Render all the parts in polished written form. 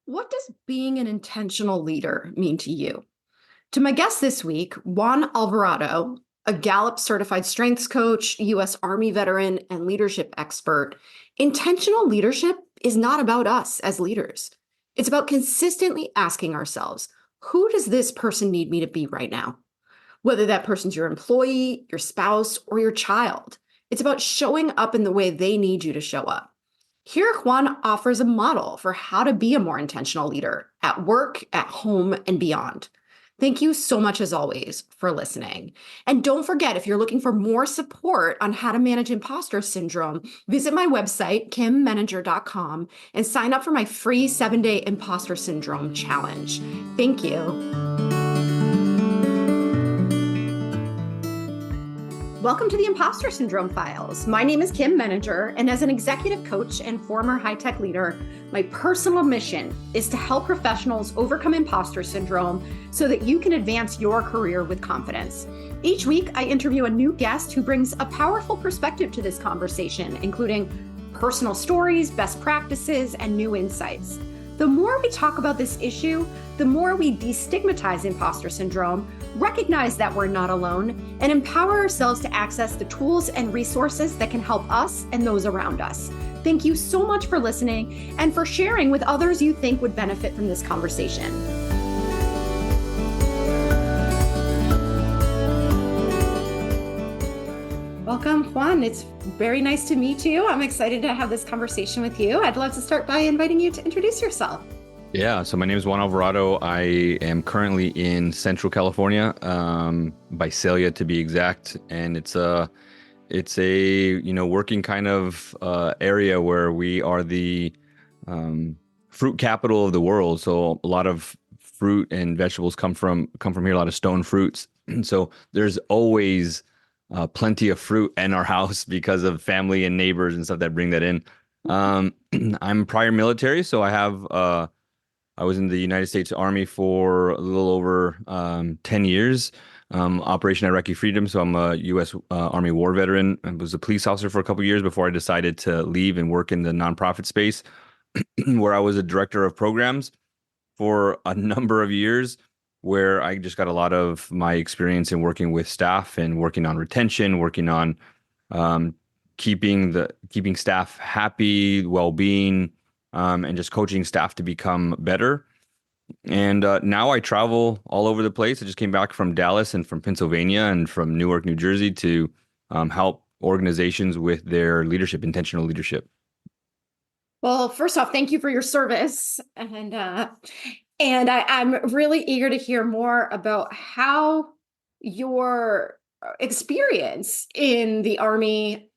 What does being an intentional leader mean to you? To my guest this week, Juan Alvarado, a Gallup Certified Strengths Coach, U.S. Army veteran, and leadership expert, intentional leadership is not about us as leaders. It's about consistently asking ourselves, who does this person need me to be right now? Whether that person's your employee, your spouse, or your child, it's about showing up in the way they need you to show up. Here, Juan offers a model for how to be a more intentional leader at work, at home, and beyond. Thank you so much, as always, for listening. And don't forget, if you're looking for more support on how to manage imposter syndrome, visit my website, kimmanager.com, and sign up for my free 7-day imposter syndrome challenge. Thank you. Welcome to the Impostor Syndrome Files. My name is Kim Manager, and as an executive coach and former high-tech leader, my personal mission is to help professionals overcome imposter syndrome so that you can advance your career with confidence. Each week, I interview a new guest who brings a powerful perspective to this conversation, including personal stories, best practices, and new insights. The more we talk about this issue, the more we destigmatize imposter syndrome, recognize that we're not alone, and empower ourselves to access the tools and resources that can help us and those around us. Thank you so much for listening and for sharing with others you think would benefit from this conversation. Welcome, Juan. It's very nice to meet you. I'm excited to have this conversation with you. I'd love to start by inviting you to introduce yourself. Yeah, so my name is Juan Alvarado. I am currently in Central California, Visalia to be exact, and it's a working kind of area where we are the fruit capital of the world. So a lot of fruit and vegetables come from here. A lot of stone fruits, and so there's always plenty of fruit in our house because of family and neighbors and stuff that bring that in. I'm prior military, so I was in the United States Army for a little over 10 years, Operation Iraqi Freedom. So I'm a U.S. Army war veteran. I was a police officer for a couple of years before I decided to leave and work in the nonprofit space, where I was a director of programs for a number of years, where I just got a lot of my experience in working with staff and working on retention, working on keeping staff happy, well-being, and just coaching staff to become better. And now I travel all over the place. I just came back from Dallas and from Pennsylvania and from Newark, New Jersey to help organizations with their leadership, intentional leadership. Well, first off, thank you for your service. And I'm really eager to hear more about how your experience in the Army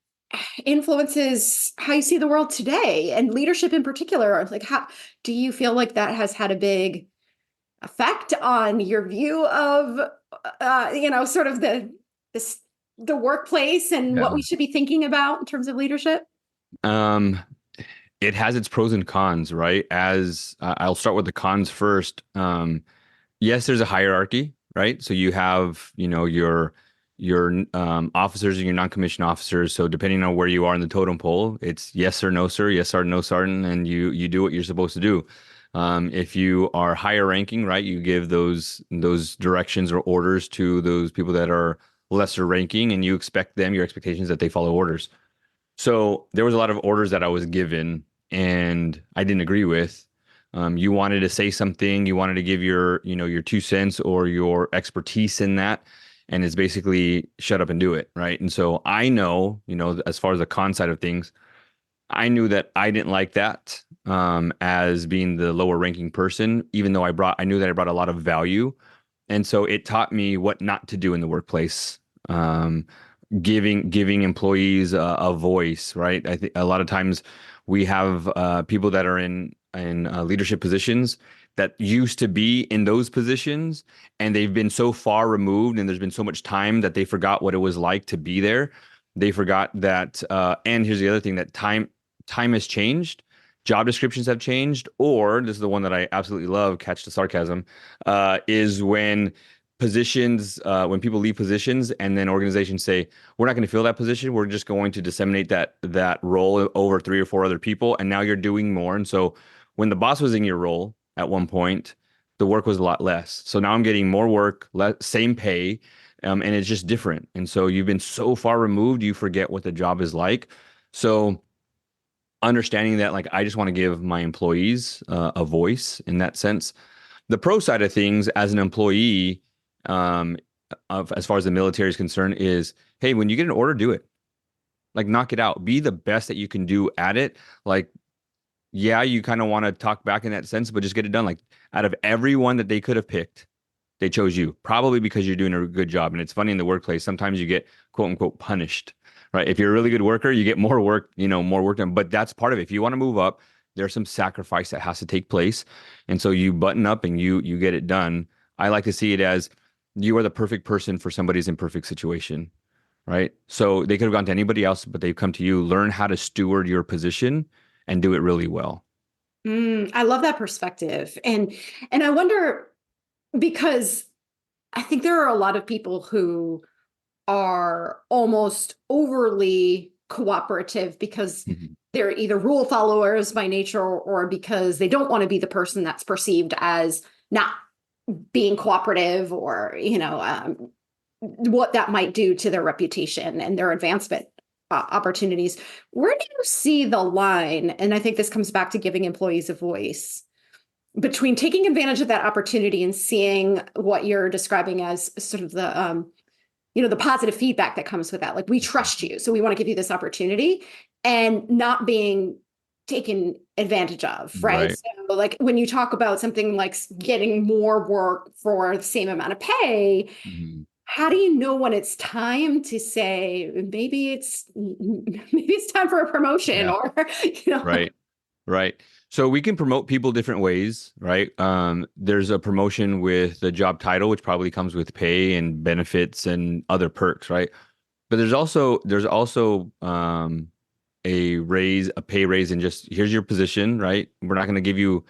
influences how you see the world today and leadership in particular. Like, how do you feel like that has had a big effect on your view of, sort of the workplace and what we should be thinking about in terms of leadership? It has its pros and cons, right? As I'll start with the cons first. Yes, there's a hierarchy, right? So you have, your officers and your non-commissioned officers. So depending on where you are in the totem pole, it's yes or no, sir, yes or no, sergeant, and you do what you're supposed to do. If you are higher ranking, right, you give those directions or orders to those people that are lesser ranking, and you expect them, your expectations that they follow orders. So there was a lot of orders that I was given and I didn't agree with. You wanted to say something, you wanted to give your 2 cents or your expertise in that. And it's basically shut up and do it, right? And so I know, as far as the con side of things, I knew that I didn't like that as being the lower ranking person, even though I knew that I brought a lot of value. And so it taught me what not to do in the workplace. Giving employees a voice, right? I think a lot of times we have people that are in leadership positions that used to be in those positions, and they've been so far removed, and there's been so much time that they forgot what it was like to be there. They forgot that, and here's the other thing, that time has changed, job descriptions have changed, or this is the one that I absolutely love, catch the sarcasm, is when people leave positions and then organizations say, we're not going to fill that position, we're just going to disseminate that role over 3 or 4 other people, and now you're doing more. And so when the boss was in your role, at one point, the work was a lot less. So now I'm getting more work, same pay, and it's just different. And so you've been so far removed, you forget what the job is like. So understanding that, like, I just want to give my employees a voice in that sense. The pro side of things as an employee, um, as far as the military is concerned, is hey, when you get an order, do it. Like, knock it out. Be the best that you can do at it. Like, yeah, you kind of want to talk back in that sense, but just get it done. Like, out of everyone that they could have picked, they chose you, probably because you're doing a good job. And it's funny in the workplace, sometimes you get quote unquote punished, right? If you're a really good worker, you get more work, more work done. But that's part of it. If you want to move up, there's some sacrifice that has to take place. And so you button up and you get it done. I like to see it as you are the perfect person for somebody's imperfect situation, right? So they could have gone to anybody else, but they've come to you. Learn how to steward your position and do it really well. I love that perspective. And I wonder, because I think there are a lot of people who are almost overly cooperative because Mhm. they're either rule followers by nature, or because they don't want to be the person that's perceived as not being cooperative, or what that might do to their reputation and their advancement opportunities. Where do you see the line? And I think this comes back to giving employees a voice, between taking advantage of that opportunity and seeing what you're describing as sort of the positive feedback that comes with that. Like, we trust you, so we want to give you this opportunity, and not being taken advantage of, right? Right. So, like, when you talk about something like getting more work for the same amount of pay, Mhm. how do you know when it's time to say, maybe it's time for a promotion, Yeah. or Right. Right. So we can promote people different ways, right? There's a promotion with the job title, which probably comes with pay and benefits and other perks, right? But there's also a pay raise, and just here's your position, right? We're not going to give you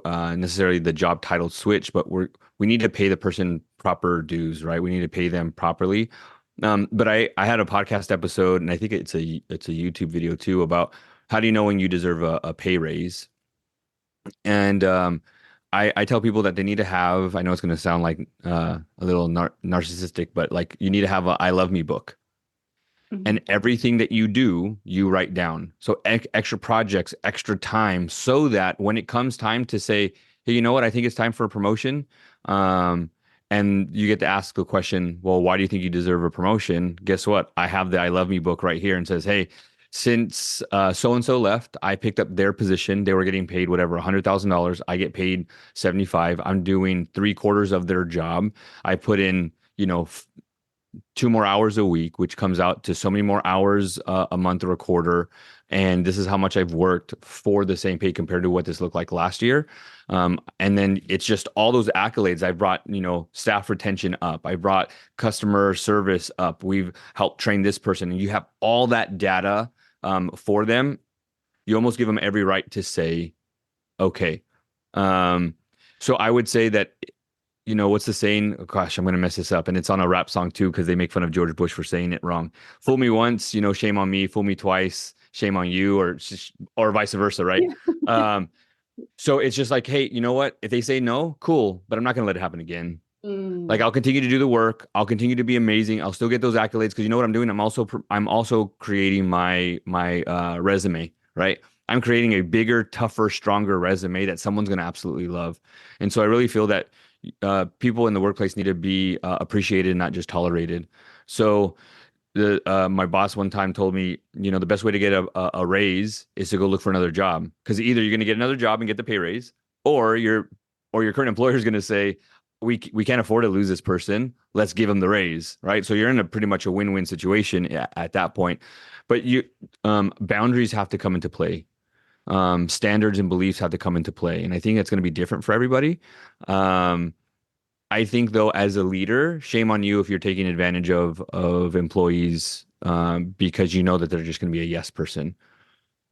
necessarily the job title switch, but we need to pay the person proper dues, right? We need to pay them properly. But I had a podcast episode, and I think it's a YouTube video too, about how do you know when you deserve a pay raise? And I tell people that they need to have, I know it's going to sound like a little narcissistic, but like, you need to have a I love me book, and Mhm. everything that you do, you write down. So extra projects, extra time, so that when it comes time to say, hey, you know what, I think it's time for a promotion. Um, and you get to ask the question, well, why do you think you deserve a promotion? Guess what? I have the I Love Me book right here, and says, hey, since so and so left, I picked up their position. They were getting paid whatever, $100,000. I get paid 75. I'm doing three-quarters of their job. I put in, 2 more hours a week, which comes out to so many more hours a month or a quarter. And this is how much I've worked for the same pay compared to what this looked like last year. And then it's just all those accolades. I brought, staff retention up. I brought customer service up. We've helped train this person. And you have all that data for them. You almost give them every right to say, okay. Um, so I would say that, what's the saying? Oh, gosh, I'm going to mess this up. And it's on a rap song too, because they make fun of George Bush for saying it wrong. Fool me once, shame on me. Fool me twice, shame on you, or vice versa, right? Yeah. Um, so it's just like, hey, you know what? If they say no, cool, but I'm not going to let it happen again. Like, Mm. I'll continue to do the work. I'll continue to be amazing. I'll still get those accolades, because you know what I'm doing? I'm also creating my resume, right? I'm creating a bigger, tougher, stronger resume that someone's going to absolutely love. And so I really feel that people in the workplace need to be appreciated, not just tolerated. So my boss one time told me, the best way to get a raise is to go look for another job, because either you're going to get another job and get the pay raise, or your current employer is going to say, we can't afford to lose this person. Let's give him the raise, right? So you're in a pretty much a win-win situation at that point. But boundaries have to come into play. Standards and beliefs have to come into play, and I think that's going to be different for everybody. Um, I think, though, as a leader, shame on you if you're taking advantage of employees, because you know that they're just going to be a yes person.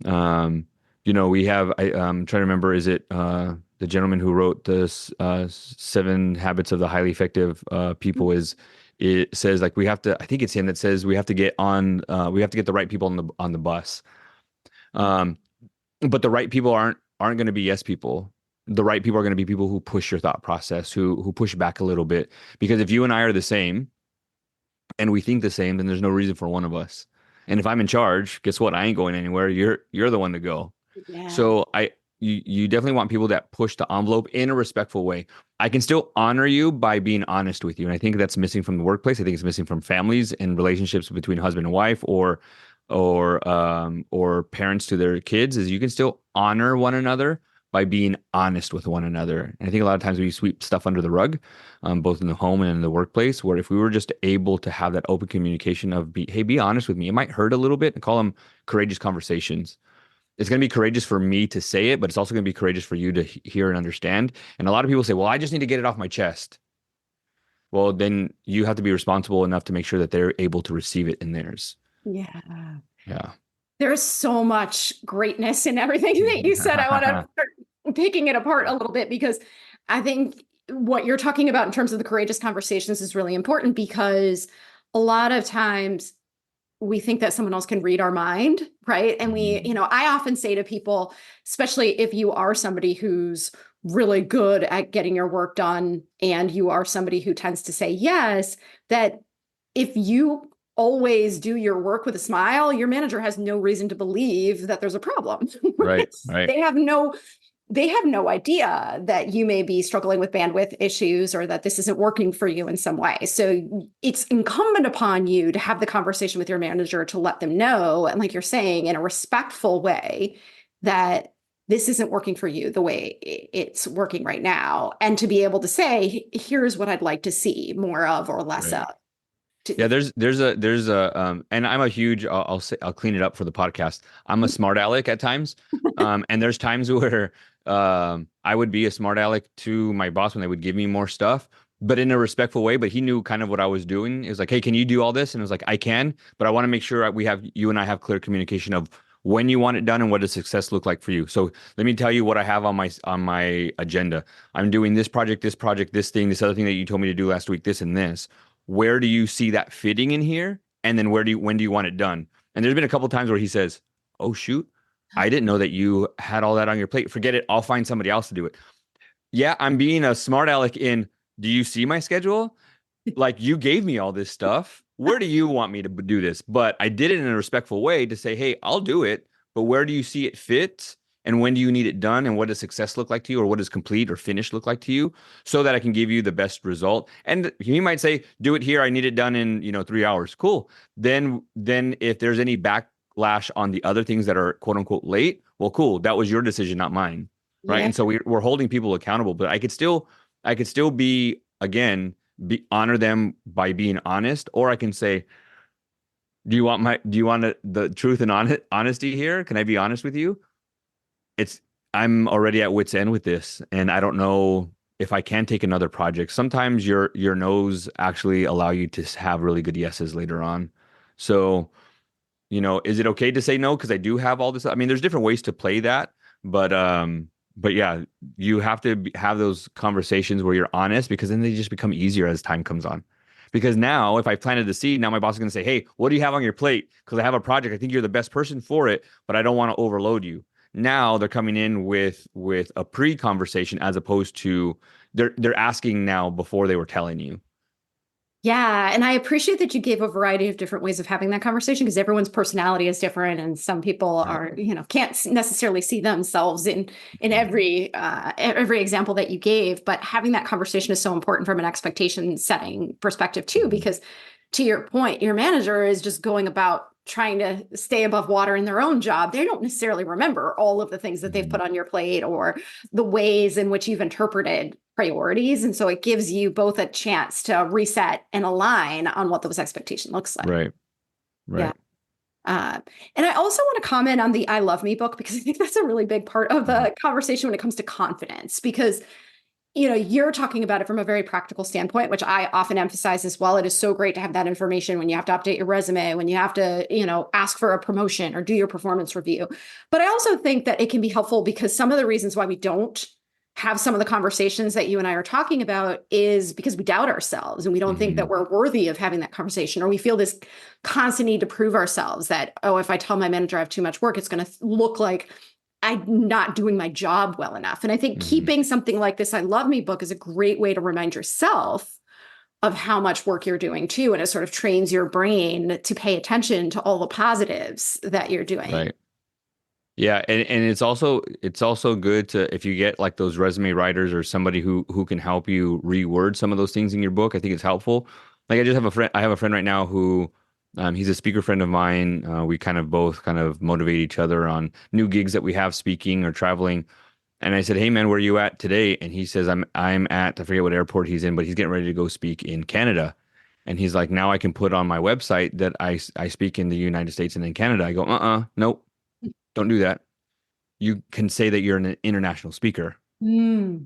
Um, I'm trying to remember, is it the gentleman who wrote this Seven Habits of the Highly Effective People? It says, like, we have to, I think it's him that says we have to get the right people on the bus. Um, but the right people aren't going to be yes people. The right people are going to be people who push your thought process, who push back a little bit. Because if you and I are the same and we think the same, then there's no reason for one of us. And if I'm in charge, guess what? I ain't going anywhere. You're the one to go. Yeah. So you definitely want people that push the envelope in a respectful way. I can still honor you by being honest with you. And I think that's missing from the workplace. I think it's missing from families and relationships between husband and wife or parents to their kids is you can still honor one another by being honest with one another. And I think a lot of times we sweep stuff under the rug, both in the home and in the workplace, where if we were just able to have that open communication of hey, be honest with me. It might hurt a little bit and call them courageous conversations. It's going to be courageous for me to say it, but it's also going to be courageous for you to hear and understand. And a lot of people say, well, I just need to get it off my chest. Well, then you have to be responsible enough to make sure that they're able to receive it in theirs. Yeah. Yeah. There's so much greatness in everything that you said. I want to start picking it apart a little bit because I think what you're talking about in terms of the courageous conversations is really important because a lot of times we think that someone else can read our mind, right? And I often say to people, especially if you are somebody who's really good at getting your work done and you are somebody who tends to say yes, that if you always do your work with a smile, your manager has no reason to believe that there's a problem. Right. Right. They have no idea that you may be struggling with bandwidth issues or that this isn't working for you in some way. So it's incumbent upon you to have the conversation with your manager to let them know, and like you're saying, in a respectful way, that this isn't working for you the way it's working right now. And to be able to say, here's what I'd like to see more of or less Right. of. Yeah, and I'm a huge, I'll say, I'll clean it up for the podcast. I'm a smart aleck at times. And there's times where I would be a smart aleck to my boss when they would give me more stuff, but in a respectful way. But he knew kind of what I was doing. It was like, hey, can you do all this? And it was like, I can, but I want to make sure you and I have clear communication of when you want it done and what does success look like for you. So let me tell you what I have on my agenda. I'm doing this project, this thing, this other thing that you told me to do last week, this and this. Where do you see that fitting in here? And then when do you want it done? And there's been a couple of times where he says, oh, shoot, I didn't know that you had all that on your plate. Forget it. I'll find somebody else to do it. Yeah, I'm being a smart aleck do you see my schedule? Like you gave me all this stuff. Where do you want me to do this? But I did it in a respectful way to say, hey, I'll do it. But where do you see it fit? And when do you need it done? And what does success look like to you? Or what does complete or finished look like to you? So that I can give you the best result. And he might say, do it here. I need it done in 3 hours. Cool. Then if there's any backlash on the other things that are quote unquote late, well, cool. That was your decision, not mine. Right. Yeah. And so we're holding people accountable, but I could still be, again, honor them by being honest, or I can say, do you want the truth and honesty here? Can I be honest with you? I'm already at wit's end with this, and I don't know if I can take another project. Sometimes your no's actually allow you to have really good yeses later on. So, is it okay to say no? Because I do have all this. I mean, there's different ways to play that, but yeah, you have to have those conversations where you're honest, because then they just become easier as time comes on. Because now, if I planted the seed, now my boss is going to say, hey, what do you have on your plate? Because I have a project. I think you're the best person for it, but I don't want to overload you. Now they're coming in with a pre-conversation as opposed to they're asking now before they were telling you. Yeah. And I appreciate that you gave a variety of different ways of having that conversation because everyone's personality is different. And some people are, can't necessarily see themselves in every example that you gave. But having that conversation is so important from an expectation setting perspective too, because to your point, your manager is just going about trying to stay above water in their own job. They don't necessarily remember all of the things that they've put on your plate or the ways in which you've interpreted priorities. And so it gives you both a chance to reset and align on what those expectations looks like. Right. Yeah. And I also want to comment on the I Love Me book, because I think that's a really big part of the conversation when it comes to confidence, because you're talking about it from a very practical standpoint, which I often emphasize as well. It is so great to have that information when you have to update your resume, when you have to, ask for a promotion or do your performance review. But I also think that it can be helpful because some of the reasons why we don't have some of the conversations that you and I are talking about is because we doubt ourselves and we don't think that we're worthy of having that conversation, or we feel this constant need to prove ourselves that, oh, if I tell my manager I have too much work, it's going to look like I'm not doing my job well enough. And I think Hmm. keeping something like this I Love Me book is a great way to remind yourself of how much work you're doing too. And it sort of trains your brain to pay attention to all the positives that you're doing. Right. Yeah, and it's also good to if you get like those resume writers or somebody who can help you reword some of those things in your book. I think it's helpful. Like I just have a friend. I have a friend right now who, he's a speaker friend of mine. We kind of both kind of motivate each other on new gigs that we have speaking or traveling. And I said, "Hey man, where are you at today?" And he says, "I'm at I forget what airport he's in, but he's getting ready to go speak in Canada." And he's like, "Now I can put on my website that I speak in the United States and in Canada." I go, nope, don't do that. You can say that you're an international speaker, Mm.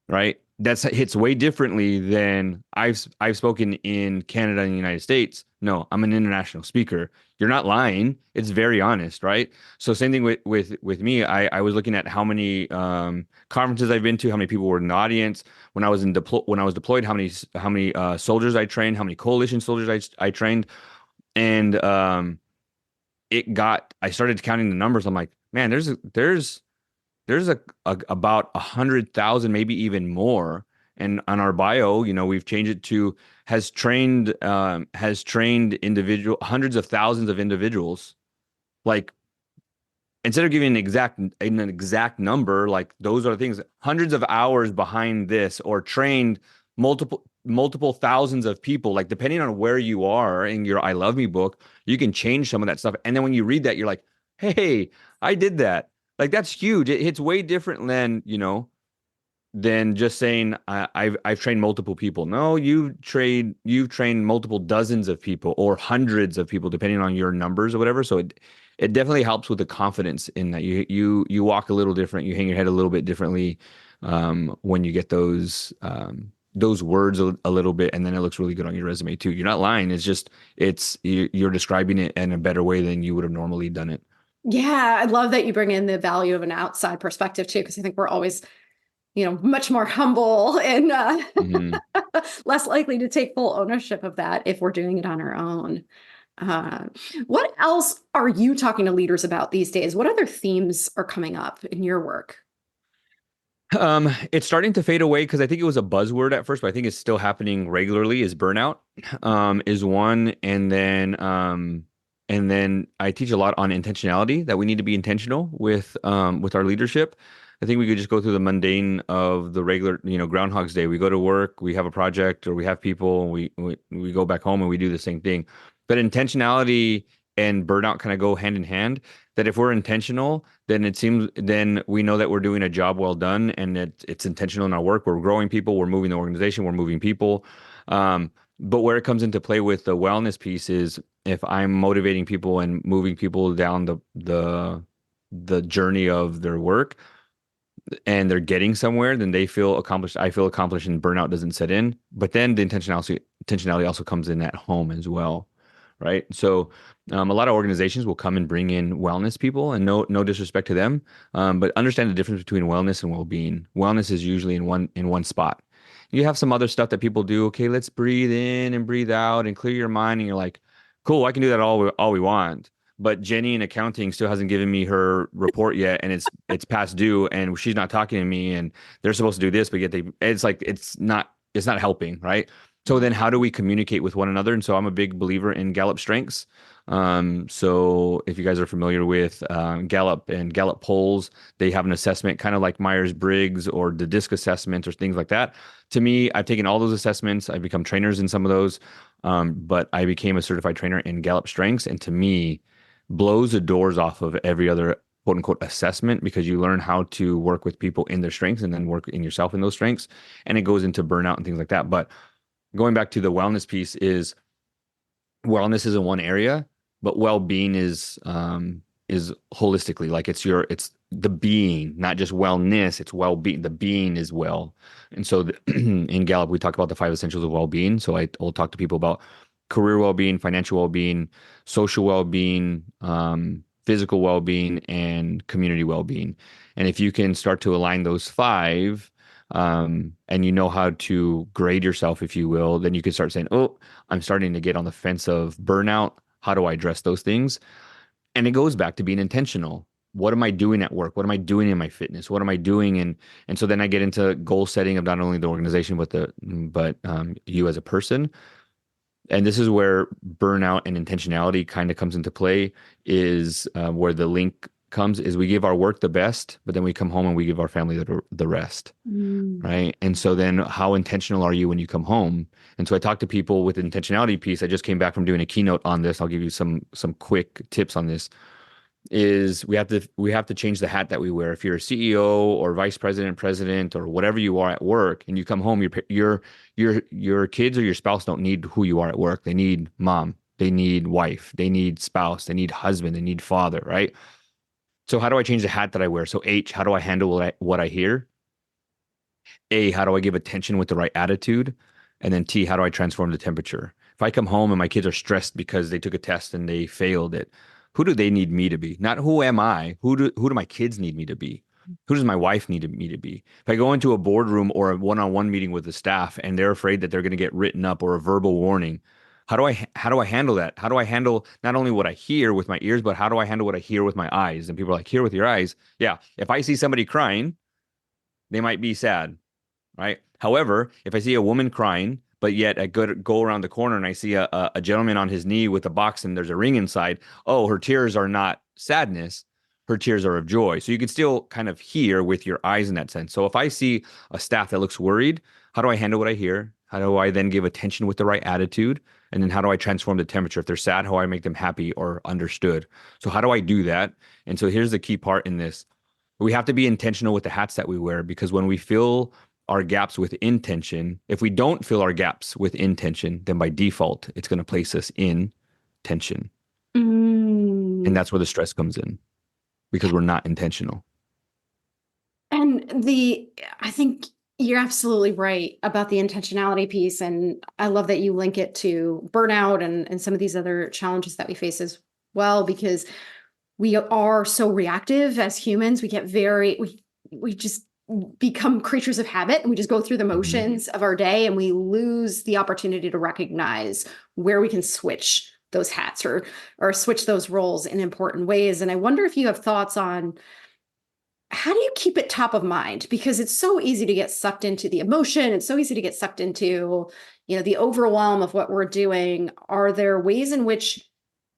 right? That's hits way differently than I've spoken in Canada and the United States. No, I'm an international speaker. You're not lying. It's very honest, right? So same thing with me. I was looking at how many conferences I've been to, how many people were in the audience when I was deployed, how many soldiers I trained, how many coalition soldiers I trained, and I started counting the numbers. I'm like, man, there's about 100,000, maybe even more. And on our bio, we've changed it to has trained individual hundreds of thousands of individuals. Like instead of giving an exact number, like those are the things, hundreds of hours behind this, or trained multiple thousands of people. Like depending on where you are in your I Love Me book, you can change some of that stuff. And then when you read that, you're like, hey, I did that. Like that's huge. It's way different than just saying I've trained multiple people. No, you've trained multiple dozens of people or hundreds of people, depending on your numbers or whatever. So it definitely helps with the confidence in that you walk a little different, you hang your head a little bit differently when you get those words a little bit, and then it looks really good on your resume too. You're not lying. It's just you're describing it in a better way than you would have normally done it. Yeah, I love that you bring in the value of an outside perspective too, because I think we're always, much more humble and Hmm. less likely to take full ownership of that if we're doing it on our own. Uh, what else are you talking to leaders about these days? What other themes are coming up in your work? It's starting to fade away because I think it was a buzzword at first, but I think it's still happening regularly. Is burnout, is one, and then I teach a lot on intentionality, that we need to be intentional with our leadership. I think we could just go through the mundane of the regular, Groundhog's Day. We go to work, we have a project, or we have people, and we go back home and we do the same thing. But intentionality and burnout kind of go hand in hand. That if we're intentional, then we know that we're doing a job well done, and it's intentional in our work. We're growing people, we're moving the organization, we're moving people. But where it comes into play with the wellness piece is if I'm motivating people and moving people down the journey of their work, and they're getting somewhere, then they feel accomplished. I feel accomplished, and burnout doesn't set in. But then the intentionality also comes in at home as well, right? So a lot of organizations will come and bring in wellness people, and no disrespect to them, but understand the difference between wellness and well-being. Wellness is usually in one spot. You have some other stuff that people do. Okay, let's breathe in and breathe out and clear your mind, and you're like, cool, I can do that all we want. But Jenny in accounting still hasn't given me her report yet, and it's past due, and she's not talking to me, and they're supposed to do this, but yet it's like it's not helping, right? So then how do we communicate with one another? And so I'm a big believer in Gallup Strengths. So if you guys are familiar with Gallup and Gallup polls, they have an assessment kind of like Myers-Briggs or the DISC assessment or things like that. To me, I've taken all those assessments. I've become trainers in some of those, but I became a certified trainer in Gallup Strengths, and to me, blows the doors off of every other quote unquote assessment, because you learn how to work with people in their strengths and then work in yourself in those strengths, and it goes into burnout and things like that. But going back to the wellness piece, is wellness is in one area, but well-being is holistically, like it's the being, not just wellness, it's well-being. The being is well. And so in Gallup, we talk about the five essentials of well-being. So I will talk to people about career well-being, financial well-being, social well-being, physical well-being, and community well-being. And if you can start to align those five, and you know how to grade yourself, if you will, then you can start saying, oh, I'm starting to get on the fence of burnout. How do I address those things? And it goes back to being intentional. what am I doing at work? What am I doing in my fitness? What am I doing? And so then I get into goal setting of not only the organization, but you as a person. And this is where burnout and intentionality kind of comes into play, is where the link comes is we give our work the best, but then we come home and we give our family the rest. Mm. Right. And so then how intentional are you when you come home? And so I talk to people with the intentionality piece. I just came back from doing a keynote on this. I'll give you some quick tips on this. Is we have to change the hat that we wear. If you're a CEO or vice president, president, or whatever you are at work, and you come home, your kids or your spouse don't need who you are at work. They need mom, they need wife, they need spouse, they need husband, they need father, right? So how do I change the hat that I wear? So H, how do I handle what I hear? A, how do I give attention with the right attitude? And then T, how do I transform the temperature? If I come home and my kids are stressed because they took a test and they failed it, who do they need me to be? Not who am I? Who do my kids need me to be? Who does my wife need me to be? If I go into a boardroom or a one-on-one meeting with the staff and they're afraid that they're going to get written up or a verbal warning, how do I handle that? How do I handle not only what I hear with my ears, but how do I handle what I hear with my eyes? And people are like, hear with your eyes. Yeah. If I see somebody crying, they might be sad, right? However, if I see a woman crying, but yet I go around the corner and I see a gentleman on his knee with a box and there's a ring inside, oh, her tears are not sadness, her tears are of joy. So you can still kind of hear with your eyes in that sense. So if I see a staff that looks worried, how do I handle what I hear? How do I then give attention with the right attitude? And then how do I transform the temperature? If they're sad, how do I make them happy or understood? So how do I do that? And so here's the key part in this. We have to be intentional with the hats that we wear, because when we fill our gaps with intention, if we don't fill our gaps with intention, then by default, it's going to place us in tension. And Mm. that's where the stress comes in, because we're not intentional. And I think you're absolutely right about the intentionality piece. And I love that you link it to burnout and some of these other challenges that we face as well, because we are so reactive as humans. We get we just become creatures of habit, and we just go through the Mhm. motions of our day, and we lose the opportunity to recognize where we can switch those hats or switch those roles in important ways. And I wonder if you have thoughts on how do you keep it top of mind? Because it's so easy to get sucked into the emotion. It's so easy to get sucked into, the overwhelm of what we're doing. Are there ways in which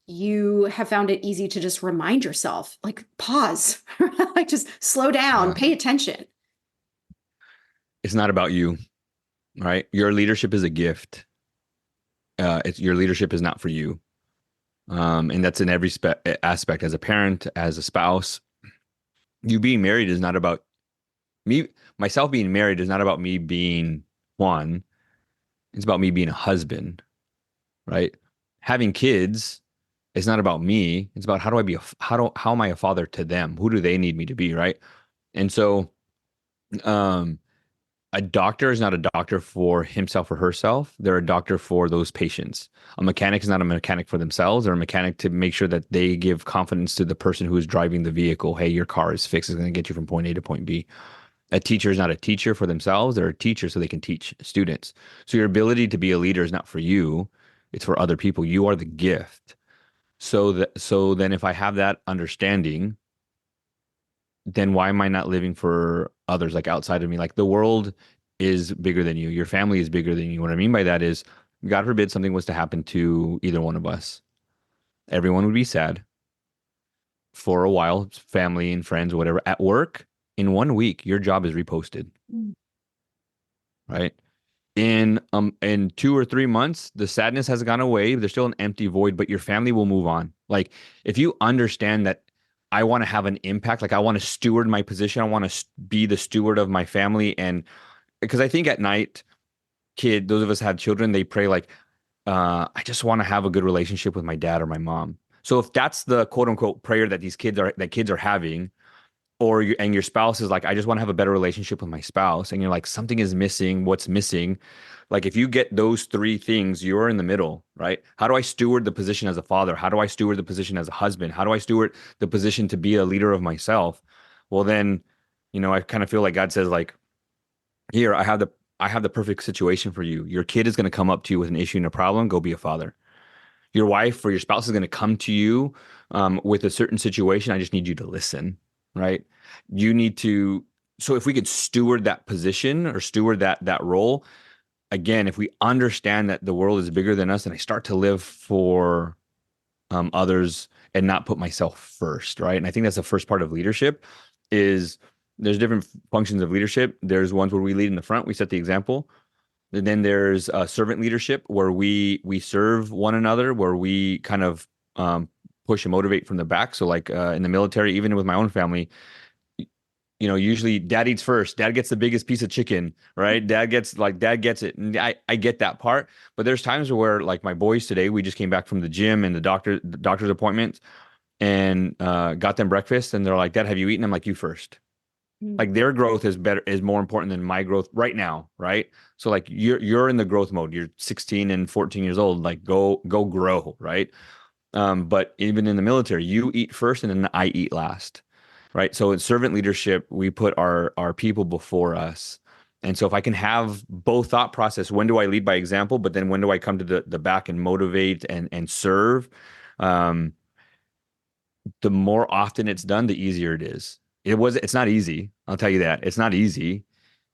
you have found it easy to just remind yourself, like pause, like just slow down, Yeah. pay attention? It's not about you, right? Your leadership is a gift. It's your leadership is not for you. And that's in every aspect. As a parent, as a spouse, you being married is not about me. Myself being married is not about me being Juan. It's about me being a husband, right? Having kids is not about me. It's about how do I be how am I a father to them? Who do they need me to be, right? And so, um, a doctor is not a doctor for himself or herself. They're a doctor for those patients. A mechanic is not a mechanic for themselves. They're a mechanic to make sure that they give confidence to the person who is driving the vehicle. Hey, your car is fixed. It's going to get you from point A to point B. A teacher is not a teacher for themselves. They're a teacher so they can teach students. So your ability to be a leader is not for you. It's for other people. You are the gift. So then if I have that understanding, then why am I not living for others, like outside of me? Like the world is bigger than you. Your family is bigger than you. What I mean by that is, God forbid something was to happen to either one of us. Everyone would be sad for a while, family and friends, whatever. At work, in 1 week, your job is reposted, right? In 2 or 3 months, the sadness has gone away. There's still an empty void, but your family will move on. Like if you understand that I want to have an impact, like I want to steward my position, I want to be the steward of my family. And because I think at night, those of us have children, they pray like, I just want to have a good relationship with my dad or my mom. So if that's the quote unquote prayer that kids are having, and your spouse is like, I just want to have a better relationship with my spouse, and you're like, something is missing. What's missing? Like if you get those three things, you're in the middle, right? How do I steward the position as a father? How do I steward the position as a husband? How do I steward the position to be a leader of myself? Well, then, I kind of feel like God says, like, here, I have the perfect situation for you. Your kid is going to come up to you with an issue and a problem. Go be a father. Your wife or your spouse is going to come to you with a certain situation. I just need you to listen, right? You need to. So if we could steward that position or steward that role, again, if we understand that the world is bigger than us, and I start to live for others and not put myself first, right? And I think that's the first part of leadership is there's different functions of leadership. There's ones where we lead in the front, we set the example. And then there's servant leadership where we serve one another, where we kind of push and motivate from the back. So like in the military, even with my own family, usually dad eats first. Dad gets the biggest piece of chicken, right? Dad gets it. And I get that part. But there's times where like my boys today, we just came back from the gym and the doctor's appointments and got them breakfast. And they're like, Dad, have you eaten? I'm like, you first. Like their growth is more important than my growth right now, right? So like you're in the growth mode. You're 16 and 14 years old. Like go grow, right? But even in the military, you eat first and then I eat last, right? So in servant leadership, we put our people before us. And so if I can have both thought process, when do I lead by example, but then when do I come to the back and motivate and serve? Um, the more often it's done, the easier it is. It's not easy. I'll tell you that. It's not easy.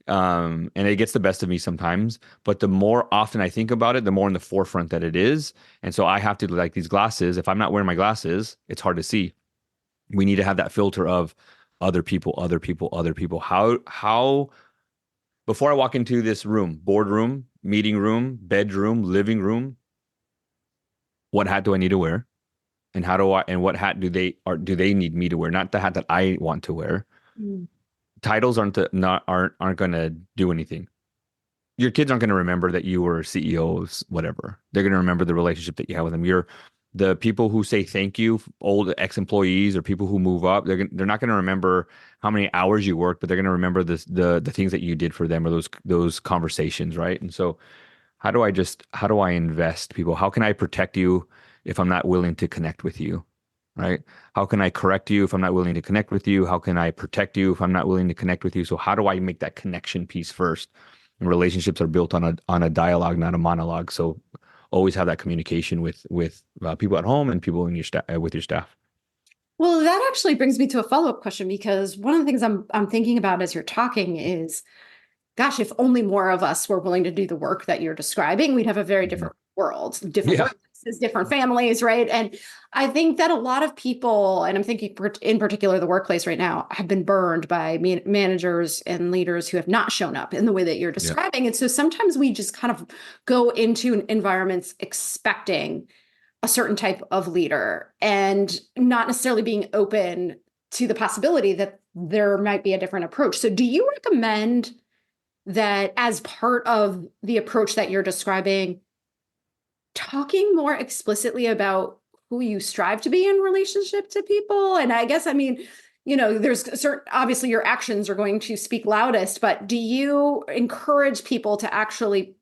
And it gets the best of me sometimes, but the more often I think about it, the more in the forefront that it is. And so I have to like these glasses. If I'm not wearing my glasses, it's hard to see. We need to have that filter of other people, other people, other people. How before I walk into this room, boardroom, meeting room, bedroom, living room, what hat do I need to wear? And what hat do they need me to wear? Not the hat that I want to wear. Mm. Titles aren't going to do anything. Your kids aren't going to remember that you were CEOs, whatever. They're going to remember the relationship that you have with them. The people who say thank you, old ex-employees or people who move up, they're not going to remember how many hours you worked, but they're going to remember the things that you did for them or those conversations, right? And so how do I invest people? How can I protect you if I'm not willing to connect with you? Right? How can I correct you if I'm not willing to connect with you? How can I protect you if I'm not willing to connect with you? So how do I make that connection piece first? And relationships are built on a dialogue, not a monologue. So always have that communication with people at home and people in your staff with your staff. Well, that actually brings me to a follow-up question because one of the things I'm thinking about as you're talking is, gosh, if only more of us were willing to do the work that you're describing, we'd have a very Mhm. different world, different Yeah. workplaces, different families, right? And I think that a lot of people, and I'm thinking in particular the workplace right now, have been burned by managers and leaders who have not shown up in the way that you're Yeah. describing. And so sometimes we just kind of go into environments expecting a certain type of leader and not necessarily being open to the possibility that there might be a different approach. So do you recommend that as part of the approach that you're describing, talking more explicitly about who you strive to be in relationship to people? And I guess, I mean, there's certain, obviously your actions are going to speak loudest, but do you encourage people to actually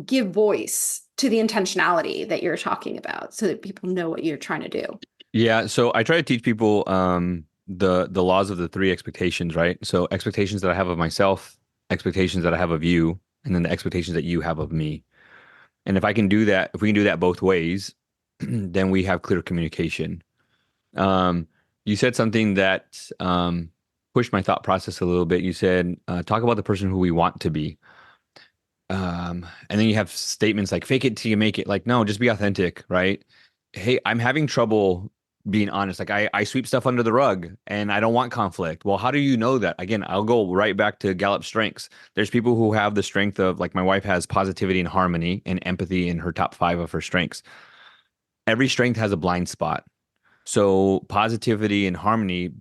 give voice to the intentionality that you're talking about so that people know what you're trying to do? Yeah. So I try to teach people the laws of the three expectations, right? So expectations that I have of myself, expectations that I have of you, and then the expectations that you have of me. And if we can do that both ways, then we have clear communication. Um, you said something that pushed my thought process a little bit. You said, talk about the person who we want to be. And then you have statements like fake it till you make it. Like, no, just be authentic, right? Hey, I'm having trouble being honest. Like I sweep stuff under the rug and I don't want conflict. Well, how do you know that? Again, I'll go right back to Gallup strengths. There's people who have the strength of like my wife has positivity and harmony and empathy in her top 5 of her strengths. Every strength has a blind spot. So positivity and harmony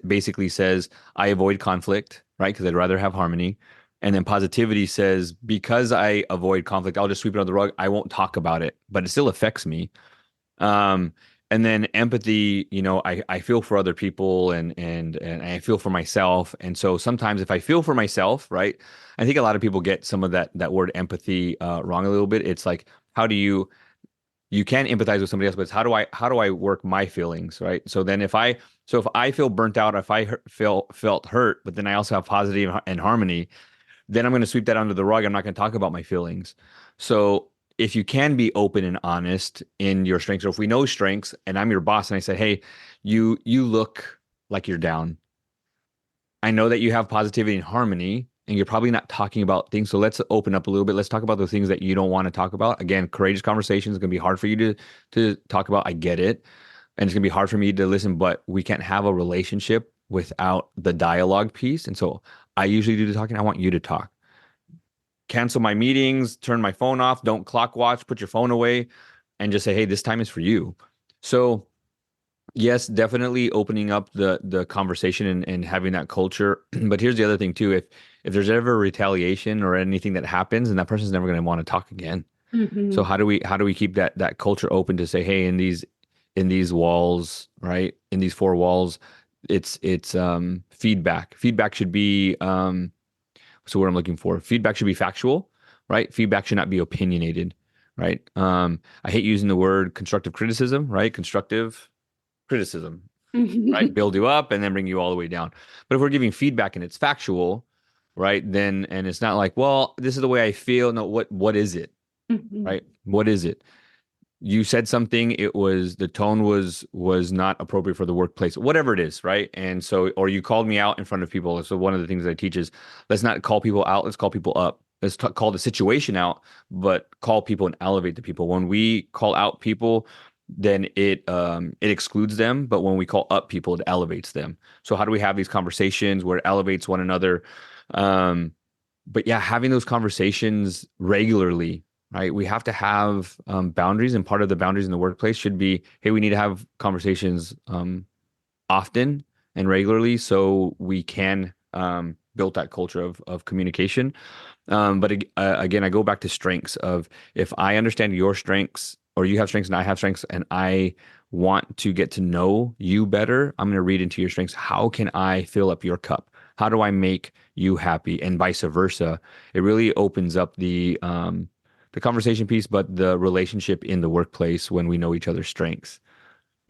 basically says I avoid conflict, right? Because I'd rather have harmony. And then positivity says because I avoid conflict, I'll just sweep it under the rug. I won't talk about it, but it still affects me. Um, and then empathy, I feel for other people and I feel for myself. And so sometimes if I feel for myself, right, I think a lot of people get some of that word empathy wrong a little bit. It's like, how do you can empathize with somebody else, but it's how do I work my feelings, right? So if I feel burnt out, if felt hurt, but then I also have positive and harmony, then I'm going to sweep that under the rug. I'm not going to talk about my feelings. So if you can be open and honest in your strengths, or if we know strengths and I'm your boss and I say, hey, you look like you're down. I know that you have positivity and harmony, and you're probably not talking about things. So let's open up a little bit. Let's talk about the things that you don't want to talk about. Again, courageous conversations is going to be hard for you to talk about. I get it. And it's going to be hard for me to listen, but we can't have a relationship without the dialogue piece. And so I usually do the talking. I want you to talk. Cancel my meetings, turn my phone off, don't clock watch, put your phone away, and just say, hey, this time is for you. So yes, definitely opening up the conversation and having that culture. But here's the other thing too. If there's ever retaliation or anything that happens, and that person's never going to want to talk again. So Mhm. how do we keep that culture open to say, hey, in these walls, right? In these four walls, it's feedback. Feedback should be so what I'm looking for. Feedback should be factual, right? Feedback should not be opinionated, right? I hate using the word constructive criticism, right? Constructive criticism, right? Mhm. Build you up and then bring you all the way down. But if we're giving feedback and it's factual, right? Then and it's not like, well, this is the way I feel. No, what is it, Mhm. right? What is it? You said something, it was the tone was not appropriate for the workplace, whatever it is, right? And so, or you called me out in front of people. So one of the things that I teach is let's not call people out, let's call people up. Let's call the situation out, but call people and elevate the people. When we call out people, then it excludes them, but when we call up people, it elevates them. So how do we have these conversations where it elevates one another? Um, but yeah, having those conversations regularly, right? We have to have boundaries, and part of the boundaries in the workplace should be, hey, we need to have conversations often and regularly so we can build that culture of communication. But again, I go back to strengths of if I understand your strengths or you have strengths and I have strengths and I want to get to know you better, I'm going to read into your strengths. How can I fill up your cup? How do I make you happy? And vice versa. It really opens up the conversation piece, but the relationship in the workplace when we know each other's strengths.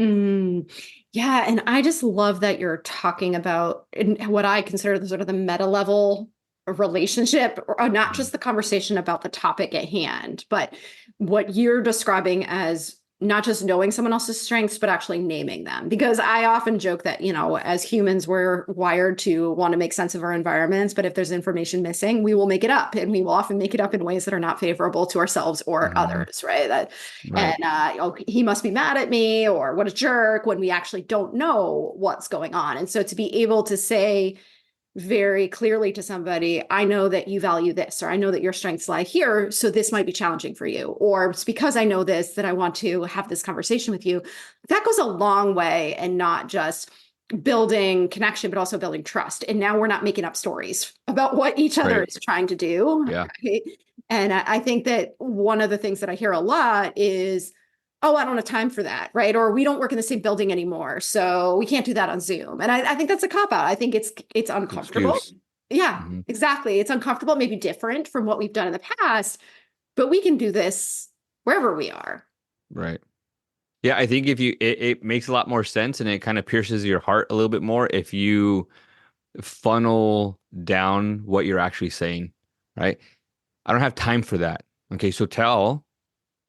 Mm. Yeah, and I just love that you're talking about what I consider the sort of the meta level of relationship, or not Mhm. just the conversation about the topic at hand, but what you're describing as not just knowing someone else's strengths, but actually naming them. Because I often joke that, as humans, we're wired to want to make sense of our environments, but if there's information missing, we will make it up, and we will often make it up in ways that are not favorable to ourselves or Mhm. others, right? That Right. and oh, he must be mad at me, or what a jerk, when we actually don't know what's going on. And so to be able to say very clearly to somebody, I know that you value this, or I know that your strengths lie here, so this might be challenging for you, or it's because I know this that I want to have this conversation with you, that goes a long way, and not just building connection, but also building trust. And now we're not making up stories about what each other Right. is trying to do. Yeah. Right? And I think that one of the things that I hear a lot is, oh, I don't have time for that, right? Or we don't work in the same building anymore, so we can't do that on Zoom. And I think that's a cop out. I think it's uncomfortable. Excuse. Yeah, Mhm. exactly. It's uncomfortable, maybe different from what we've done in the past, but we can do this wherever we are. Right. Yeah, I think if it makes a lot more sense and it kind of pierces your heart a little bit more if you funnel down what you're actually saying, right? I don't have time for that. Okay, so tell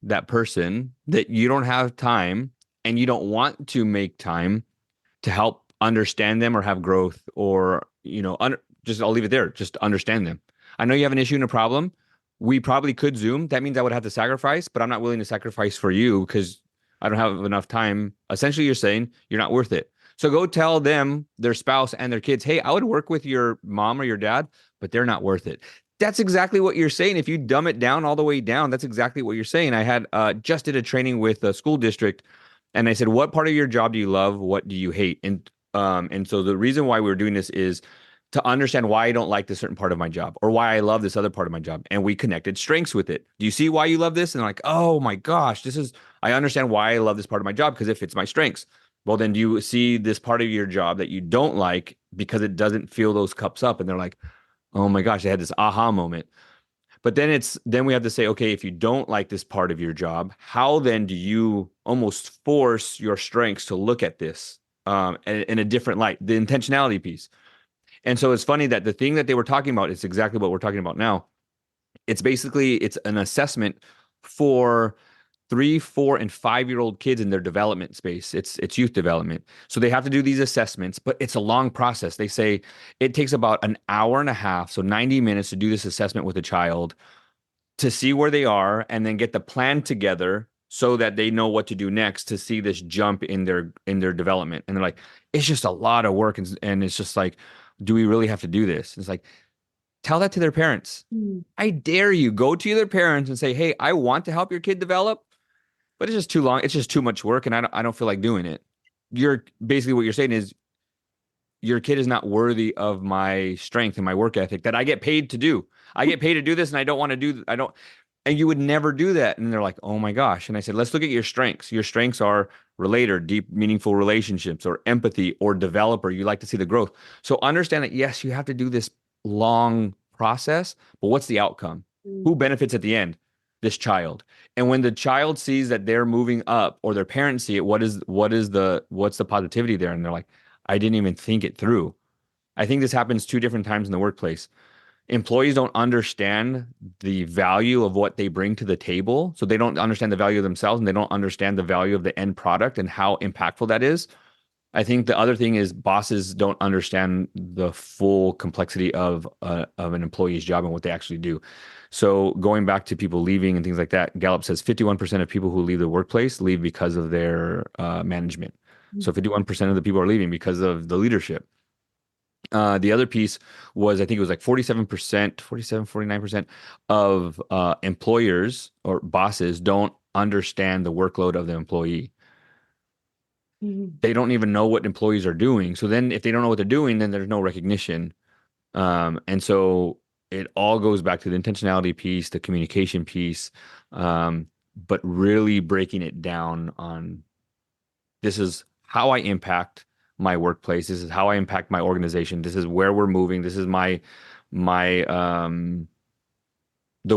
that person that you don't have time and you don't want to make time to help understand them or have growth or, just I'll leave it there. Just understand them. I know you have an issue and a problem. We probably could Zoom. That means I would have to sacrifice, but I'm not willing to sacrifice for you because I don't have enough time. Essentially, you're saying you're not worth it. So go tell them, their spouse and their kids, hey, I would work with your mom or your dad, but they're not worth it. That's exactly what you're saying. If you dumb it down all the way down, that's exactly what you're saying. I had just did a training with a school district, and I said, "What part of your job do you love? What do you hate?" And so the reason why we were doing this is to understand why I don't like this certain part of my job or why I love this other part of my job. And we connected strengths with it. Do you see why you love this? And like, oh my gosh, I understand why I love this part of my job because it fits my strengths. Well, then do you see this part of your job that you don't like because it doesn't fill those cups up? And they're like, oh my gosh, they had this aha moment. But then we have to say, okay, if you don't like this part of your job, how then do you almost force your strengths to look at this in a different light? The intentionality piece. And so it's funny that the thing that they were talking about is exactly what we're talking about now. It's basically it's an assessment for 3, 4, and 5-year-old kids in their development space. It's youth development. So they have to do these assessments, but it's a long process. They say it takes about an hour and a half, so 90 minutes to do this assessment with a child to see where they are and then get the plan together so that they know what to do next to see this jump in their development. And they're like, it's just a lot of work. And it's just like, do we really have to do this? It's like, tell that to their parents. I dare you, go to their parents and say, hey, I want to help your kid develop, but it's just too long. It's just too much work. And I don't feel like doing it. You're basically what you're saying is your kid is not worthy of my strength and my work ethic that I get paid to do. I get paid to do this and I don't want to do, I don't, and you would never do that. And they're like, oh my gosh. And I said, let's look at your strengths. Your strengths are relator, deep, meaningful relationships, or empathy, or developer. You like to see the growth. So understand that, yes, you have to do this long process, but what's the outcome? Who benefits at the end? This child. And when the child sees that they're moving up, or their parents see it, what's the positivity there? And they're like, I didn't even think it through. I think this happens 2 different times in the workplace. Employees don't understand the value of what they bring to the table. So they don't understand the value of themselves, and they don't understand the value of the end product and how impactful that is. I think the other thing is bosses don't understand the full complexity of an employee's job and what they actually do. So going back to people leaving and things like that, Gallup says 51% of people who leave the workplace leave because of their management. So 51% of the people are leaving because of the leadership. The other piece was, I think it was like 49% of employers or bosses don't understand the workload of the employee. They don't even know what employees are doing. So then if they don't know what they're doing, then there's no recognition. And so it all goes back to the intentionality piece, the communication piece, but really breaking it down on, this is how I impact my workplace. This is how I impact my organization. This is where we're moving. This is my the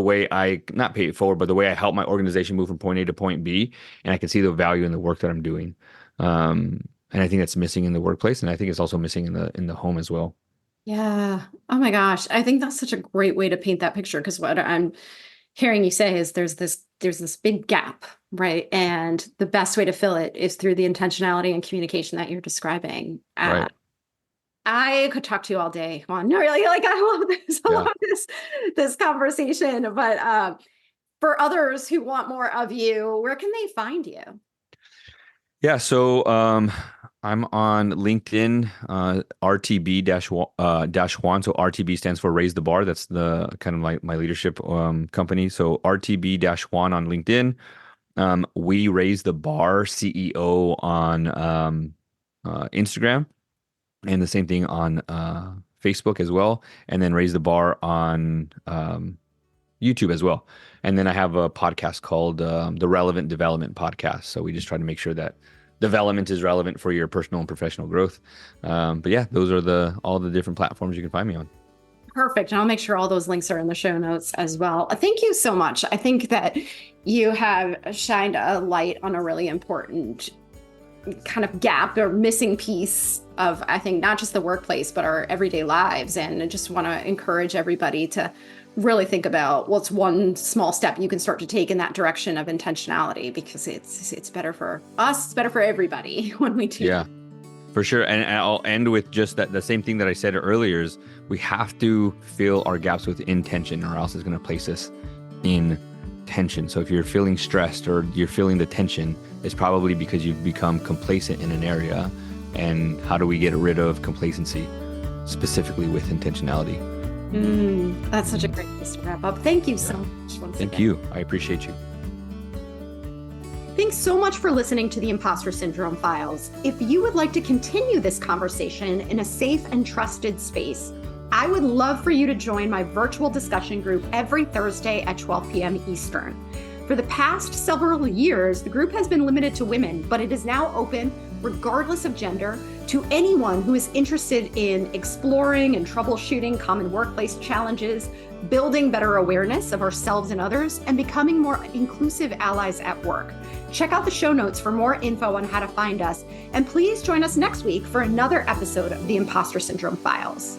way I not pay it forward, but the way I help my organization move from point A to point B. And I can see the value in the work that I'm doing. And I think that's missing in the workplace. And I think it's also missing in the home as well. Yeah. Oh my gosh. I think that's such a great way to paint that picture, because what I'm hearing you say is there's this big gap, right? And the best way to fill it is through the intentionality and communication that you're describing. Right. I could talk to you all day, Juan. No, really, like I love this. I love this conversation. But for others who want more of you, where can they find you? Yeah, so I'm on LinkedIn, RTB-Juan. So RTB stands for Raise the Bar. That's the kind of my leadership company. So RTB-Juan on LinkedIn. We Raise the Bar CEO on Instagram, and the same thing on Facebook as well. And then Raise the Bar on YouTube as well. And then I have a podcast called the Relevant Development Podcast. So we just try to make sure that development is relevant for your personal and professional growth. But yeah, those are all the different platforms you can find me on. Perfect. And I'll make sure all those links are in the show notes as well. Thank you so much. I think that you have shined a light on a really important kind of gap or missing piece of, I think, not just the workplace, but our everyday lives. And I just want to encourage everybody to really think about what's one small step you can start to take in that direction of intentionality, because it's better for us, it's better for everybody when we do. Yeah, for sure. And I'll end with just that the same thing that I said earlier is we have to fill our gaps with intention, or else it's going to place us in tension. So if you're feeling stressed or you're feeling the tension, it's probably because you've become complacent in an area. And how do we get rid of complacency, specifically with intentionality? That's such a great place to wrap up. Thank you so much. Thank you. I appreciate you. Thanks so much for listening to the Impostor Syndrome Files. If you would like to continue this conversation in a safe and trusted space, I would love for you to join my virtual discussion group every Thursday at 12 p.m. Eastern. For the past several years, the group has been limited to women, but it is now open, regardless of gender, to anyone who is interested in exploring and troubleshooting common workplace challenges, building better awareness of ourselves and others, and becoming more inclusive allies at work. Check out the show notes for more info on how to find us, and please join us next week for another episode of the Impostor Syndrome Files.